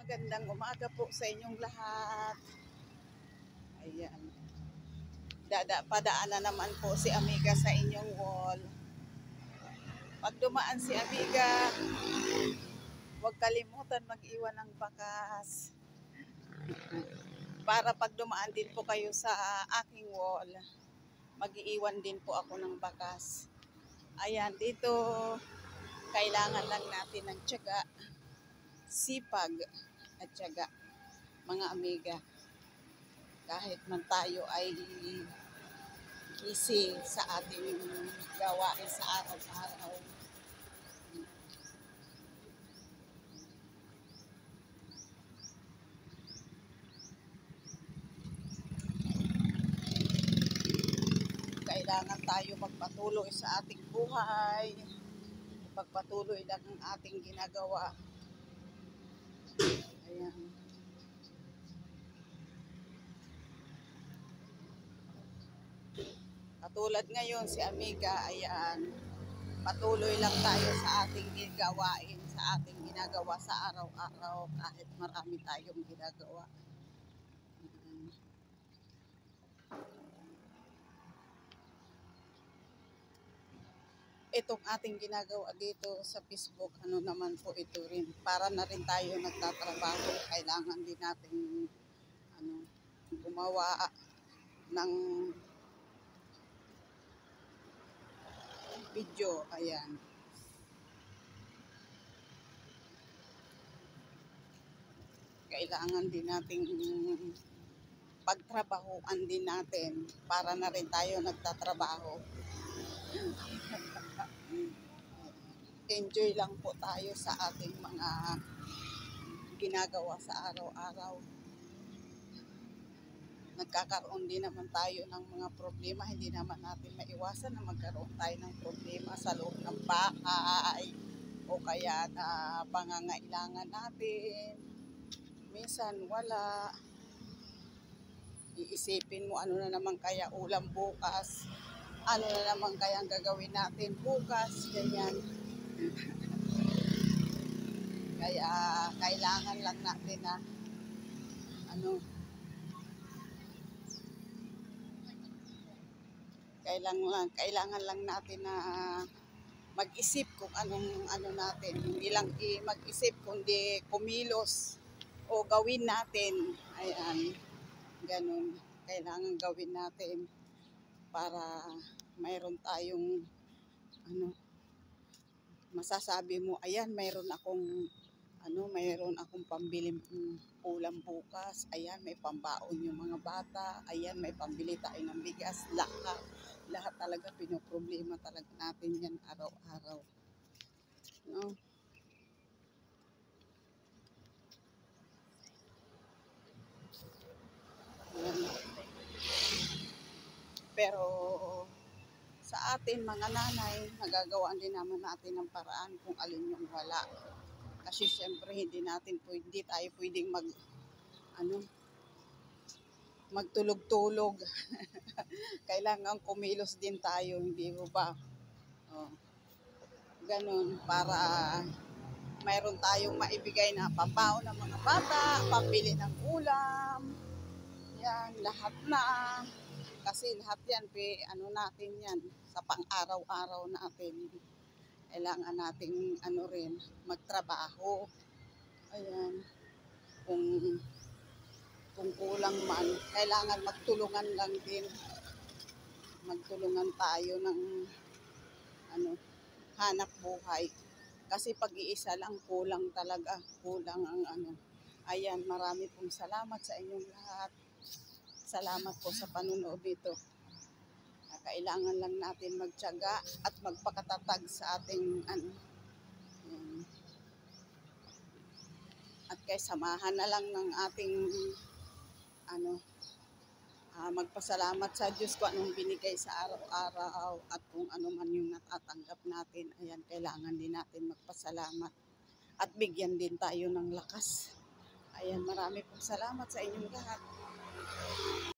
magandang umaga po sa inyong lahat. Ayan. Padaan na naman po si Amiga sa inyong wall. Pag dumaan si Amiga, huwag kalimutan mag-iwan ng bakas. Para pag dumaan din po kayo sa aking wall, mag-iiwan din po ako ng bakas. Ayan, dito kailangan lang natin ng tiyaga, sipag at tiyaga, mga amiga. Kahit man tayo ay busy sa ating gawain sa araw-araw. Kailangan tayo magpatuloy sa ating buhay. Pagpatuloy lang ang ating ginagawa. Ayan. Katulad ngayon si Amiga, ayan, patuloy lang tayo sa ating gawain, sa ating ginagawa sa araw-araw kahit marami tayong ginagawa. Itong ating ginagawa dito sa Facebook, ano naman po ito rin, para na rin tayo nagtatrabaho. Kailangan din natin gumawa ng video. Ayan. Kailangan din nating pagtrabahuan din natin para na rin tayo nagtatrabaho. Enjoy lang po tayo sa ating mga ginagawa sa araw-araw. Nagkakaroon din naman tayo ng mga problema. Hindi naman natin maiwasan na magkaroon tayo ng problema sa loob ng bahay o kaya na pangangailangan natin. Minsan wala. Iisipin mo ano na naman kaya ulam bukas. Ano na naman kaya ang gagawin natin bukas. Ganyan. Kaya kailangan lang natin na kailangan lang natin na mag-isip kung ano natin. Hindi lang mag-isip kundi kumilos o gawin natin. Ayan. Ganun. Kailangan gawin natin para mayroon tayong masasabi mo, ayan, mayroon akong pambiling ulam bukas. Ayan, may pambaon yung mga bata. Ayan, may pambili tayo ng bigas. Lahat talaga pinoproblema talaga natin yan araw-araw. No? Pero sa atin mga nanay, nagagawa din naman natin ng paraan kung alin yung wala. Kasi syempre hindi tayo pwedeng magtulog-tulog. Kailangan kumilos din tayo, hindi mo ba? Oh. Ganun, para mayroon tayong maibigay na pambaon ng mga bata, pambili ng ulam. Yan, lahat na. Kasi lahat yan, natin yan, sa pang-araw-araw natin. Kailangan nating rin, magtrabaho. Ayan. Kung kulang man, kailangan magtulungan lang din. Magtulungan tayo ng hanap buhay. Kasi pag-iisa lang, kulang talaga. Kulang ang Ayan, marami pong salamat sa inyong lahat. Salamat po sa panunood dito. Kailangan lang natin magtiyaga at magpakatatag sa ating at kay samahan na lang ng ating magpasalamat sa Diyos kung anong binigay sa araw-araw at kung ano man yung natatanggap natin. Ayan, kailangan din natin magpasalamat at bigyan din tayo ng lakas. Ayan, marami pong salamat sa inyong lahat.